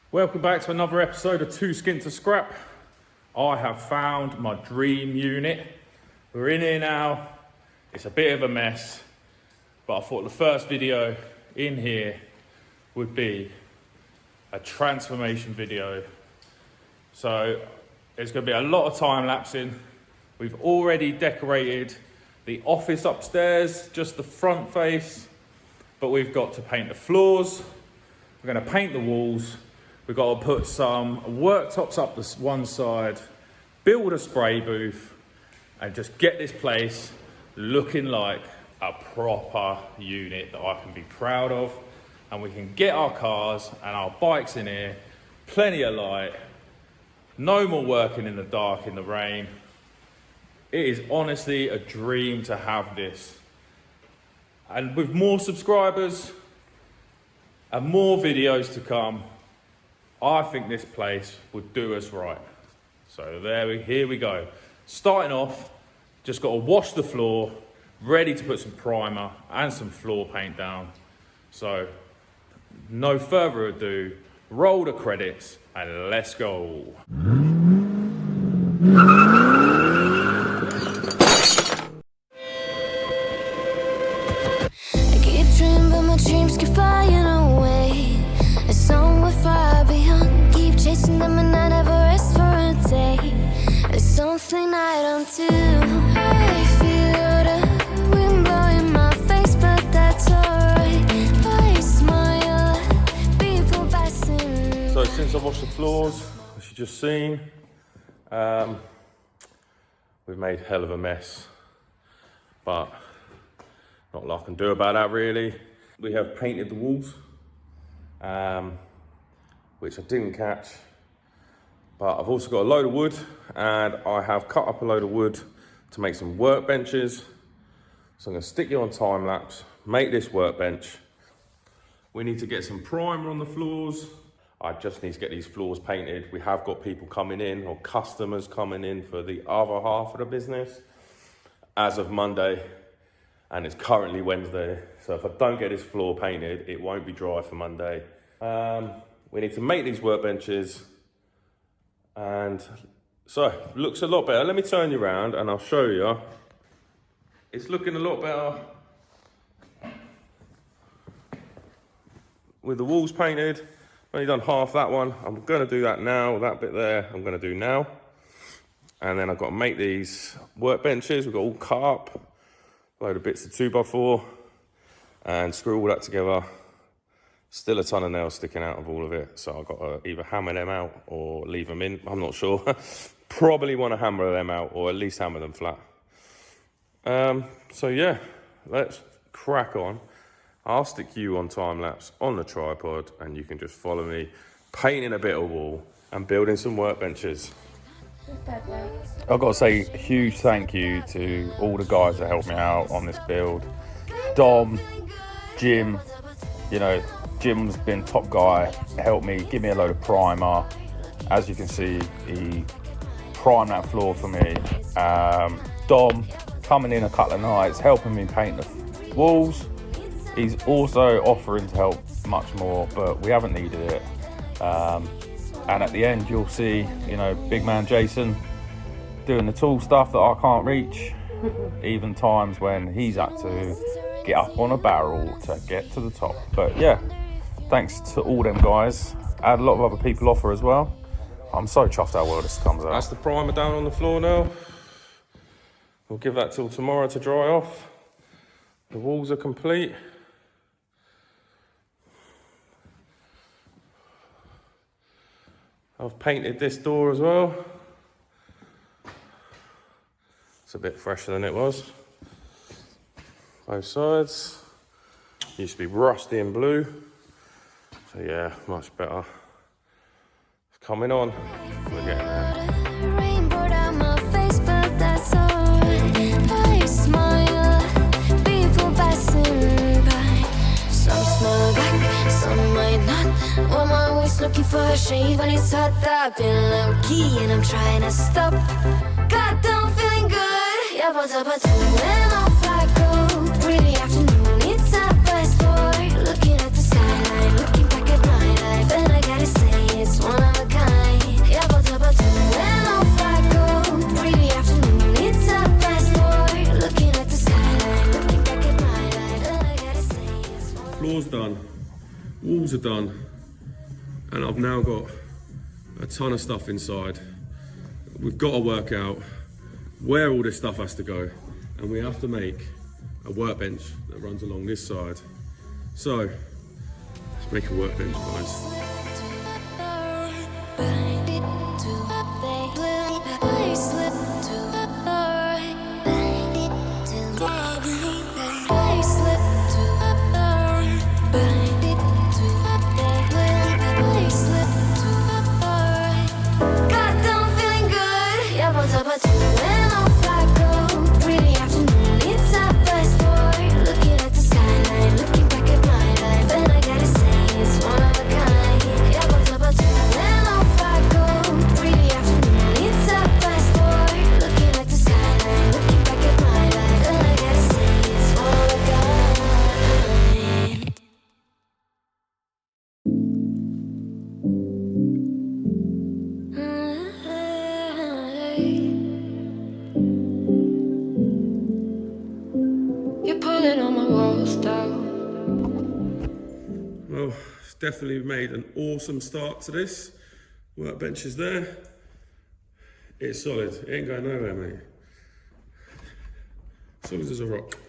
Welcome back to another episode of Too Skint to Scrap. I have found my dream unit. We're in here now. It's a bit of a mess, but I thought the first video in here would be a transformation video. So there's going to be a lot of time lapsing. We've already decorated the office upstairs, just the front face, but we've got to paint the floors. We're going to paint the walls. We've got to put some worktops up this one side, build a spray booth, and just get this place looking like a proper unit that I can be proud of. And we can get our cars and our bikes in here, plenty of light, no more working in the dark, in the rain. It is honestly a dream to have this. And with more subscribers and more videos to come, I think this place would do us right. So here we go. Starting off, just got to wash the floor, ready to put some primer and some floor paint down. So no further ado, roll the credits and let's go. I keep dreaming, but my dreams keep flying away. It's somewhere far beyond. Keep chasing them and I never rest for a day. There's something I don't do. I feel the wind blowing my face, but that's alright. I smile at people passing. So since I washed the floors, as you just seen, we've made hell of a mess, but not a lot I can do about that really. We have painted the walls, which I didn't catch, but I've also got a load of wood, and I have cut up a load of wood to make some workbenches. So I'm gonna stick you on time lapse, make this workbench. We need to get some primer on the floors. I just need to get these floors painted. We have got people coming in, or customers coming in, for the other half of the business as of Monday, and it's currently Wednesday. So if I don't get this floor painted, it won't be dry for Monday. We need to make these workbenches, and so looks a lot better. Let me turn you around and I'll show you. It's looking a lot better with the walls painted. I've only done half that one. I'm going to do that now. That bit there I'm going to do now, and then I've got to make these workbenches. We've got all cut up, a load of bits of 2x4, and screw all that together. Still a ton of nails sticking out of all of it, so I've got to either hammer them out or leave them in. I'm not sure. Probably want to hammer them out, or at least hammer them flat. So yeah, let's crack on. I'll stick you on time lapse on the tripod, and you can just follow me painting a bit of wall and building some workbenches. I've got to say a huge thank you to all the guys that helped me out on this build. Dom, Jim, you know, Jim's been top guy, helped me, give me a load of primer. As you can see, he primed that floor for me. Dom coming in a couple of nights, helping me paint the walls. He's also offering to help much more, but we haven't needed it. And at the end, you'll see, you know, big man Jason doing the tool stuff that I can't reach. Even times when he's had to get up on a barrel to get to the top. But yeah, thanks to all them guys. I had a lot of other people offer as well. I'm so chuffed how well this comes out. That's the primer down on the floor now. We'll give that till tomorrow to dry off. The walls are complete. I've painted this door as well. It's a bit fresher than it was. Both sides. Used to be rusty and blue. So yeah, much better. It's coming on. We're getting there. Rainbow down my face, but that's alright. I smile at people passing by. Some smile back, some might not. I'm always looking for a shave when it's hot. I've been low key and I'm trying to stop. God, I'm feeling good. Yeah, but up at 2 and off I go. Pretty afternoon, it's a best boy. Looking at the skyline, looking back at my life, and I gotta say are done, and I've now got a ton of stuff inside. We've got to work out where all this stuff has to go, and we have to make a workbench that runs along this side. So let's make a workbench, guys. Well, it's definitely made an awesome start to this. Workbench is there. It's solid. It ain't going nowhere, mate. Solid as a rock.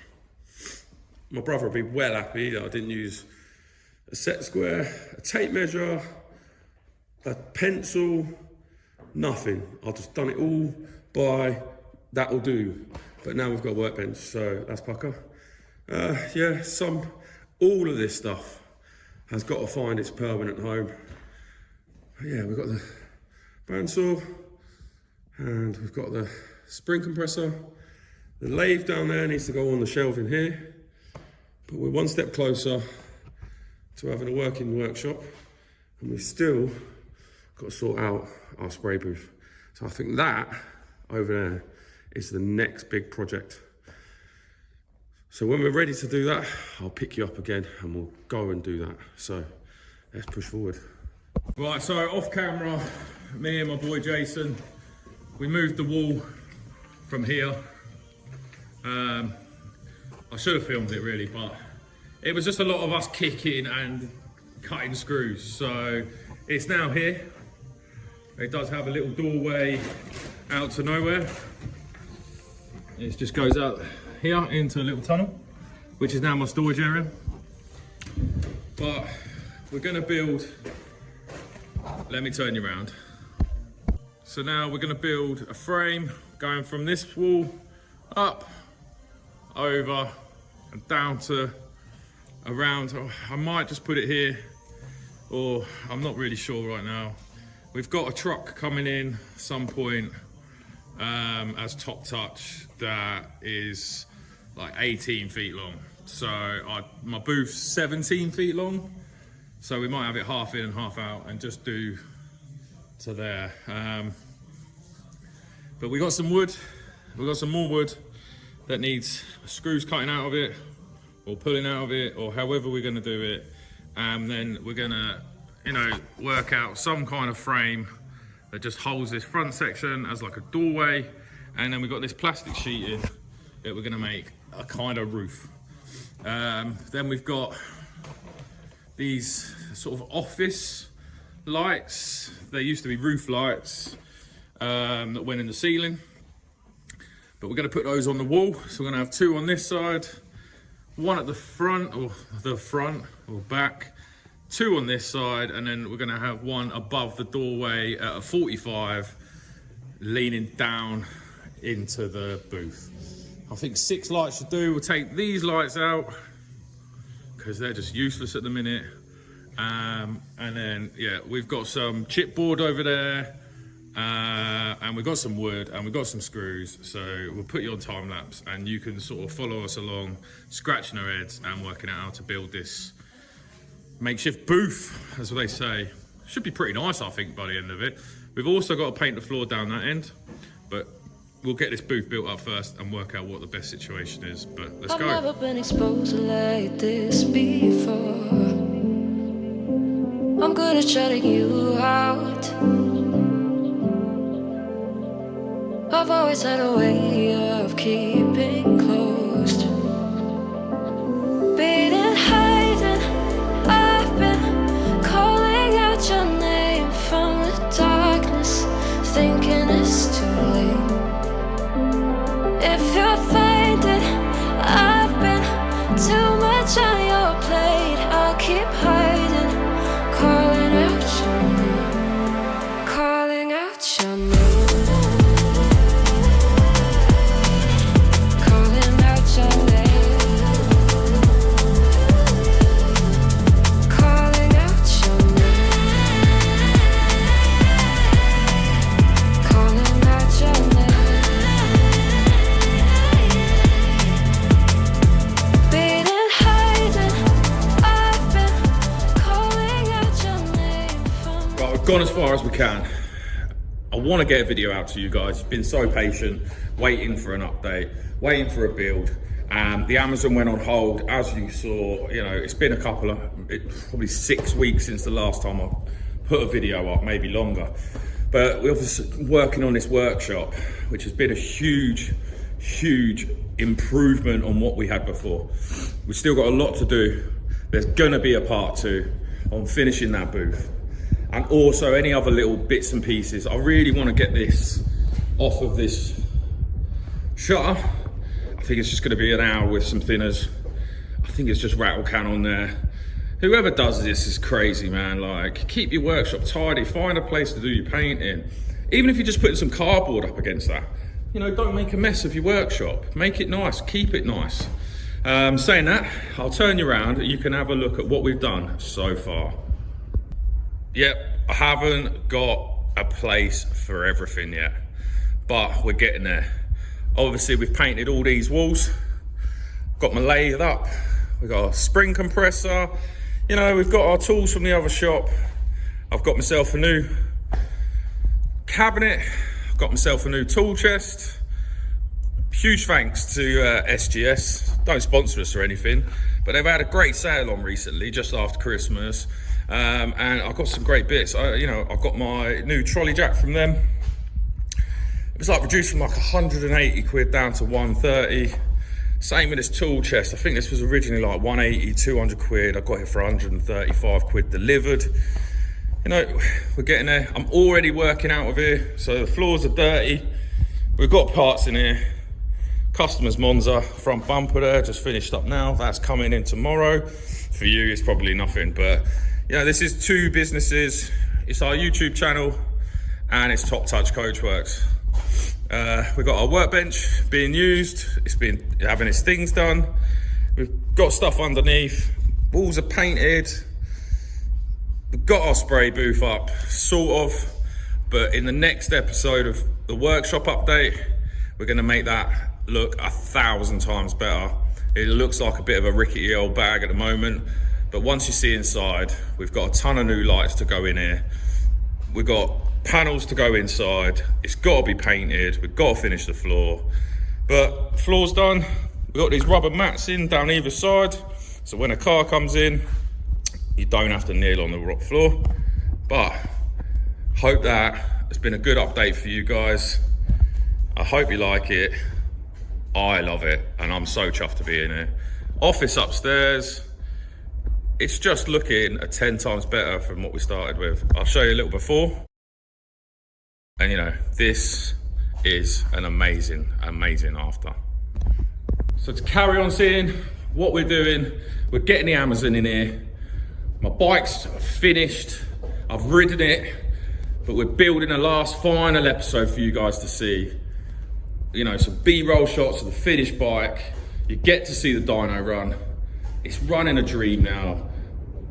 My brother would be well happy that I didn't use a set square, a tape measure, a pencil, nothing. I've just done it all by that'll do. But now we've got a workbench, so that's pucker. Yeah, all of this stuff has got to find its permanent home. Yeah, we've got the bandsaw, and we've got the spring compressor. The lathe down there needs to go on the shelf in here, but we're one step closer to having a working workshop, and we've still got to sort out our spray booth. So I think that over there is the next big project. So when we're ready to do that, I'll pick you up again and we'll go and do that. So let's push forward. Right, so off camera, me and my boy Jason, we moved the wall from here. I should have filmed it really, but it was just a lot of us kicking and cutting screws. So it's now here. It does have a little doorway out to nowhere. It just goes out here into a little tunnel, which is now my storage area. But we're gonna build, let me turn you around. So now we're gonna build a frame going from this wall up, over and down to around. I might just put it here, or I'm not really sure right now. We've got a truck coming in some point as top touch that is like 18 feet long. So my booth's 17 feet long. So we might have it half in and half out and just do to there. But we got some wood, we got some more wood that needs screws cutting out of it or pulling out of it, or however we're gonna do it. And then we're gonna, work out some kind of frame that just holds this front section as like a doorway. And then we've got this plastic sheeting that we're gonna make a kind of roof. Then we've got these sort of office lights. They used to be roof lights that went in the ceiling, but we're gonna put those on the wall. So we're gonna have two on this side, one at the front or back, two on this side, and then we're gonna have one above the doorway at a 45, leaning down into the booth. I think 6 lights should do. We'll take these lights out because they're just useless at the minute. And then, yeah, we've got some chipboard over there, and we've got some wood, and we've got some screws. So we'll put you on time lapse, and you can sort of follow us along, scratching our heads and working out how to build this makeshift booth, as they say. Should be pretty nice, I think, by the end of it. We've also got to paint the floor down that end, but we'll get this booth built up first and work out what the best situation is. But let's go. I've never been exposed like this before. I'm good at shutting you out. I've always had a way of keeping closed. Being hiding, I've been gone as far as we can. I want to get a video out to you guys. You've been so patient, waiting for an update, waiting for a build. The Amazon went on hold, as you saw. You know, it's been probably 6 weeks since the last time I put a video up, maybe longer. But we're obviously working on this workshop, which has been a huge improvement on what we had before. We've still got a lot to do. There's gonna be a part 2 on finishing that booth. And also any other little bits and pieces. I really want to get this off of this shutter. I think it's just going to be an hour with some thinners. I think it's just rattle can on there. Whoever does this is crazy, man. Like, keep your workshop tidy, find a place to do your painting. Even if you're just putting some cardboard up against that. You know, don't make a mess of your workshop. Make it nice, keep it nice. Saying that, I'll turn you around. You can have a look at what we've done so far. Yep, I haven't got a place for everything yet, but we're getting there. Obviously, we've painted all these walls, got my lathe up, we've got a spring compressor, you know, we've got our tools from the other shop. I've got myself a new cabinet, I've got myself a new tool chest. Huge thanks to SGS, don't sponsor us or anything, but they've had a great sale on recently, just after Christmas. And I've got some great bits. I've got my new trolley jack from them. It was like reduced from like 180 quid down to 130. Same with this tool chest. I think this was originally like 180, 200 quid. I got it for 135 quid delivered. You know, we're getting there. I'm already working out of here. So the floors are dirty. We've got parts in here. Customer's Monza, front bumper there, just finished up now. That's coming in tomorrow. For you, it's probably nothing, but you know, this is 2 businesses. It's our YouTube channel and it's Top Touch Coachworks. We've got our workbench being used. It's been having its things done. We've got stuff underneath. Walls are painted. We've got our spray booth up, sort of. But in the next episode of the workshop update, we're gonna make that look 1,000 times better. It looks like a bit of a rickety old bag at the moment. But once you see inside, we've got a ton of new lights to go in here. We've got panels to go inside. It's got to be painted. We've got to finish the floor. But floor's done. We've got these rubber mats in down either side. So when a car comes in, you don't have to kneel on the rock floor. But hope that has been a good update for you guys. I hope you like it. I love it. And I'm so chuffed to be in here. Office upstairs. It's just looking 10 times better from what we started with. I'll show you a little before. And you know, this is an amazing after. So to carry on seeing what we're doing, we're getting the Amazon in here. My bike's finished, I've ridden it, but we're building a last final episode for you guys to see. You know, some B-roll shots of the finished bike. You get to see the dyno run. It's running a dream now.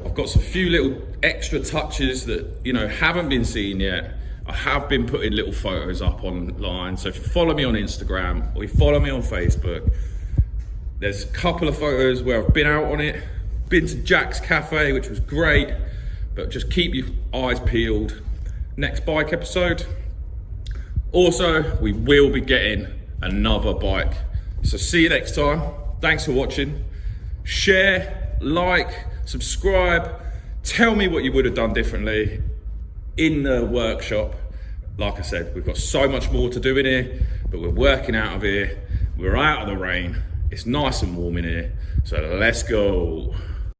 I've got some few little extra touches that, you know, haven't been seen yet. I have been putting little photos up online. So if you follow me on Instagram or you follow me on Facebook, there's a couple of photos where I've been out on it, been to Jack's Cafe, which was great, but just keep your eyes peeled. Next bike episode. Also, we will be getting another bike. So see you next time. Thanks for watching. Share, like, subscribe. Tell me what you would have done differently in the workshop. Like I said, we've got so much more to do in here, but we're working out of here. We're out of the rain. It's nice and warm in here. So let's go.